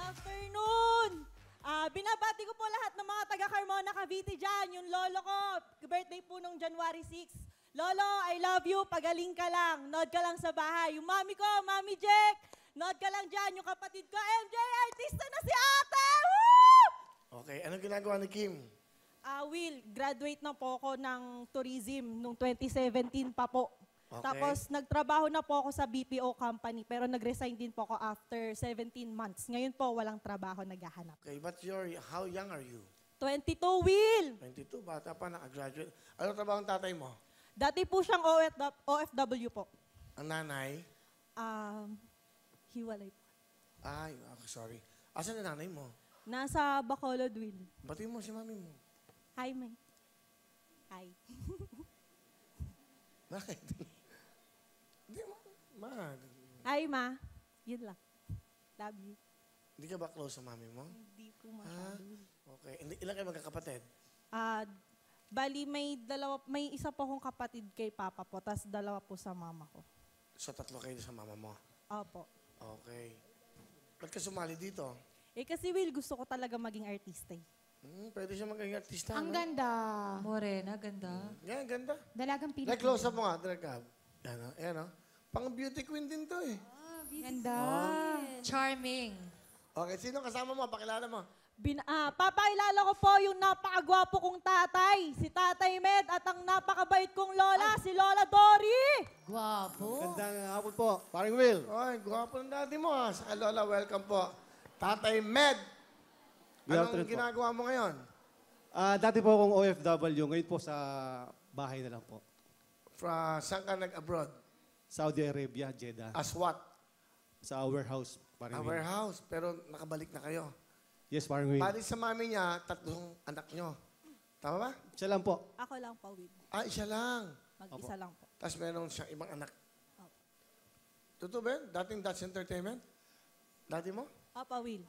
Afternoon! Binabati ko po lahat ng mga taga-Carmona, Cavite dyan. Yung lolo ko, birthday po nung January 6. Lolo, I love you. Pagaling ka lang. Nod ka lang sa bahay. Yung mami ko, Mami Jack, nod ka lang dyan. Yung kapatid ko, MJ, artista na si ate! Woo! Okay, anong ginagawa ni Kim? Will, graduate na po ako ng tourism nung 2017 pa po. Okay. Tapos nagtrabaho na po ako sa BPO company pero nag-resign din po ako after 17 months. Ngayon po walang trabaho naghahanap. Okay, how young are you? 22, Will! 22, bata pa, nakagraduate. Ano trabaho ang tatay mo? Dati po siyang OFW po. Ang nanay? Hiwalay po. Ay, okay, sorry. Asan ang nanay mo? Nasa Bacolod, Will. Batiin mo si mami mo. Hi, May. Hi. Bakit? Hindi mo, Hi, Ma. Yun lang. Love you. Hindi ka ba close sa mami mo? Hindi po masyado. Okay. Ilan kayo magkakapatid? Bali, may isa po akong kapatid kay Papa po, tas dalawa po sa mama ko. So, tatlo kayo sa mama mo? Opo. Okay. Ba't ka sumali dito? Kasi Will, gusto ko talaga maging artista eh. Pwede siya maging artista, Ang no? ganda. Morena, ganda. Yan, ganda. Dalagang Like, Pilipino. close up mo nga, direct up. Yan, o. Yan, o. Pang beauty queen din to, eh. Ganda. Charming. Okay, sino kasama mo? Pakilala mo. Papakilala ko po yung napakagwapo kong tatay, si Tatay Med, at ang napakabait kong lola, si Lola Dory. Gwapo. Magandang hapon po, paring Will. Oy, gwapo ng daddy mo, ha. Saka Lola, welcome po. Tatay Med. Good Anong afternoon po. ginagawa mo ngayon? Dati po akong OFW, ngayon po sa bahay na lang po. Saan ka nag-abroad? Saudi Arabia, Jeddah. As what? Sa warehouse, paring Will. Warehouse. Pero nakabalik na kayo. Yes, paring Will. Bali sa mami niya, 3 anak nyo. Tama ba? Siya lang po. Ako lang po, Will. Isa lang. Mag-isa lang po. Tapos meron siyang ibang anak. Opo. Totoo ba yun? Dating Dutch Entertainment? Dati mo? Papa Will.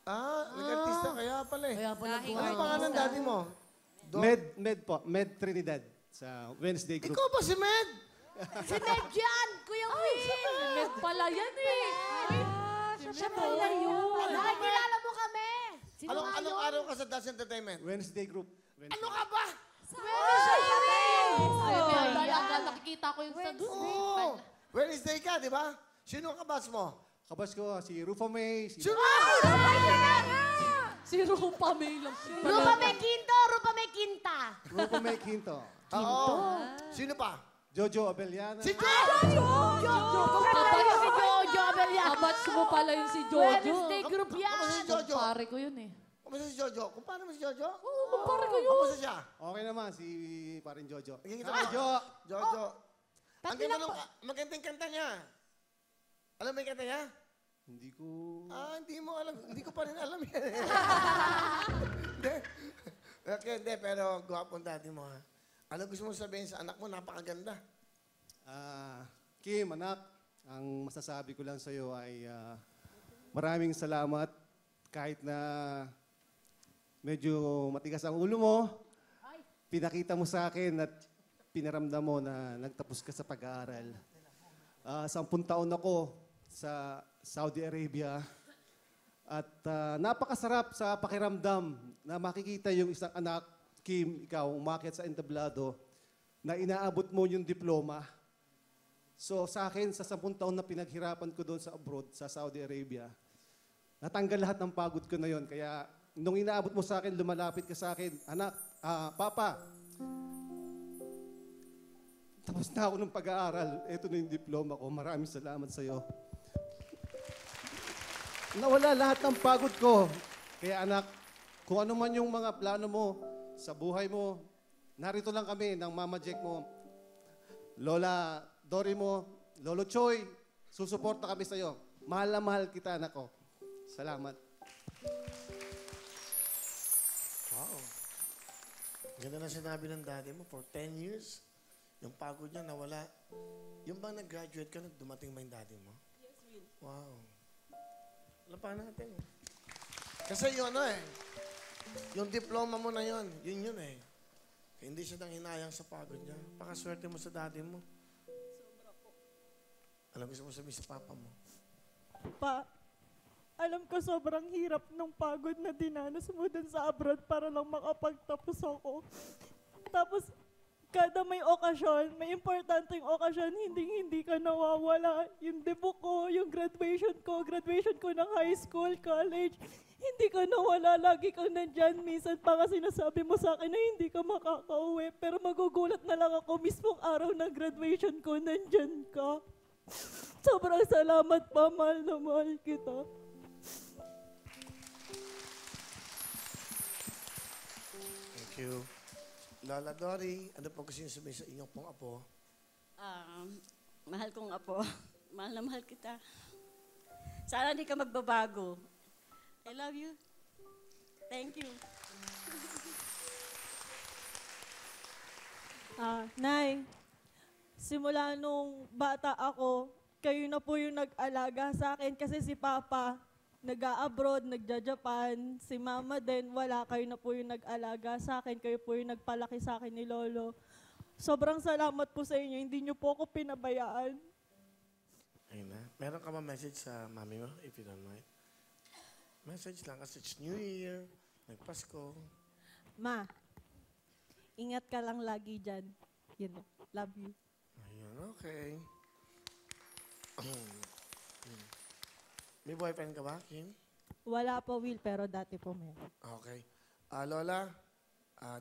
Nag-artista kaya pala eh. Kaya pala Ano ang pangalan ng daddy mo? Med po, Med Trinidad sa Wednesday Group. Ikaw ba si Med? Si Medjan, Kuya Will. Med pala yan eh. Siya pala yun. Nakikilala mo kami. Sino Anong araw ka sa Dutch Entertainment? Wednesday Group. Ano ka ba? Dalaga, nakikita ko yung sa Oo. Wednesday ka, di ba? Sino ang kabas mo? Kabas ko si Rufa May, si Sino? Si Rupa May lang. Rupa may Quinto, Rupa may Quinta. Rufa May Quinto, Oo. Sino pa? Jojo Abellana. Si Jojo! Kabatch si Jojo Abelian. Kabatch mo pala yung si Jojo. Wednesday group yan. Kamusta si Jojo? Pare ko yun eh. Kamusta si Jojo? Kumpara mo si Jojo? Oo, pare ko yun. Kamusta siya? Okay naman, si paring Jojo. Nagkikita Hi, mo? Jo! Jojo. Ang Tatlo ganda lang nung, magandang kanta niya. Alam mo yung kanta niya? Hindi ko... Hindi mo alam. Hindi ko pa rin alam yan. Hindi. Okay, hindi. Pero gwapong daddy mo, ha? Ano gusto mo sabihin sa anak mo? Napakaganda. Kim, anak, ang masasabi ko lang sa'yo ay maraming salamat kahit na medyo matigas ang ulo mo. Pinakita mo sa akin at pinaramdam mo na nagtapos ka sa pag-aaral. 10 taon ako sa Saudi Arabia at napakasarap sa pakiramdam na makikita yung isang anak, Kim, ikaw, umakyat sa entablado na inaabot mo yung diploma. So sa akin, sa 10 taon na pinaghirapan ko doon sa abroad, sa Saudi Arabia, natanggal lahat ng pagod ko na yon. Kaya nung inaabot mo sa akin, lumalapit ka sa akin, anak, Papa, tapos na ako ng pag-aaral. Ito na yung diploma ko. Maraming salamat sa iyo. Nawala lahat ng pagod ko. Kaya anak, kung ano man yung mga plano mo sa buhay mo, narito lang kami ng Mama Jack mo, Lola Dory mo, Lolo Choy, susuporta kami sa iyo. Mahal na mahal kita, anak ko. Salamat. Wow. Ganda na sinabi ng daddy mo. For 10 years, yung pagod niya nawala. Yung bang nag-graduate ka, dumating ba yung daddy mo? Yes, Will. Wow. Wala pa natin. Kasi yun yung diploma mo na yun eh. Hindi siya nang hinayang sa pagod niya. Pakaswerte mo sa daddy mo. Sobra po. Ano gusto mo sabihin sa papa mo? Alam ko sobrang hirap ng pagod na dinanas mo dun sa abroad para lang makapagtapos ako. Tapos, kada may okasyon, may importanteng okasyon, hindi ka nawawala. Yung debut ko, yung graduation ko ng high school, college, hindi ka nawala. Lagi kang nandyan. Minsan pa nga sinasabi mo sa akin na hindi ka makakauwi. Pero magugulat na lang ako mismong araw ng graduation ko, nandyan ka. Sobrang salamat pa, mahal na mahal kita. Thank you. Lola Dory, ano po gusto niyo sabihin sa inyong pong apo? Mahal kong apo, mahal na mahal kita. Sana hindi ka magbabago. I love you. Thank you. Nay, simula nung bata ako, kayo na po yung nag-alaga sa akin kasi si Papa nag-a-abroad, nagja-Japan, si Mama din, wala. Kayo na po yung nag-alaga sa akin, kayo po yung nagpalaki sa akin ni Lolo. Sobrang salamat po sa inyo, hindi niyo po ako pinabayaan. Ayun na. Meron ka ba message sa mami mo, if you don't mind? Message lang kasi it's New Year, nagpasko. Ma, ingat ka lang lagi dyan. Yun, love you. Ayun, okay. May boyfriend ka ba, Kim? Wala po, Will, pero dati po meron. Okay. Lola,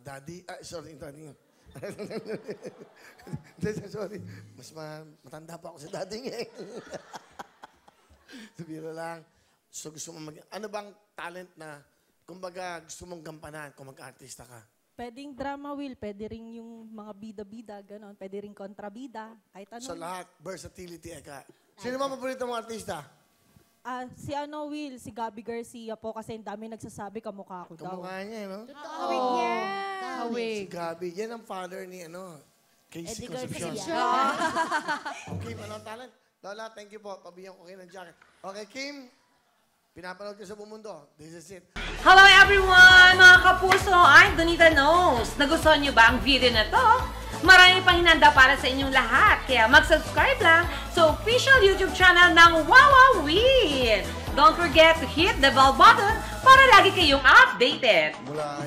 daddy, sorry, daddy. Sorry, mas matanda pa ako sa daddy niya. Sabiro lang. So gusto mo ano bang talent na, kumbaga gusto mong gampanan kung mag-artista ka? Pwedeng drama, Will, pwede rin yung mga bida-bida, gano'n. Pwede rin kontrabida, kahit ano. So lahat, versatility, eka. Sino ba paborito mong artista? Si Will, si Gabby Garcia po kasi ang dami nagsasabi kamukha ko daw. Kamukha niya, no? Awig niya. Si Gabi, yan ang father ni, Casey Concepcion. Okay, manong talent. Lola, thank you po. Pabigyan ko kayo ng jacket. Okay, Kim, pinapanood ko sa buong mundo. This is it. Hello everyone! Mga kapuso, I'm Donita Knows. Nagustuhan niyo ba ang video na to? Marami pang hinanda para sa inyong lahat. Kaya mag-subscribe lang sa official YouTube channel ng Wowowin. Don't forget to hit the bell button para lagi kayong updated. Mula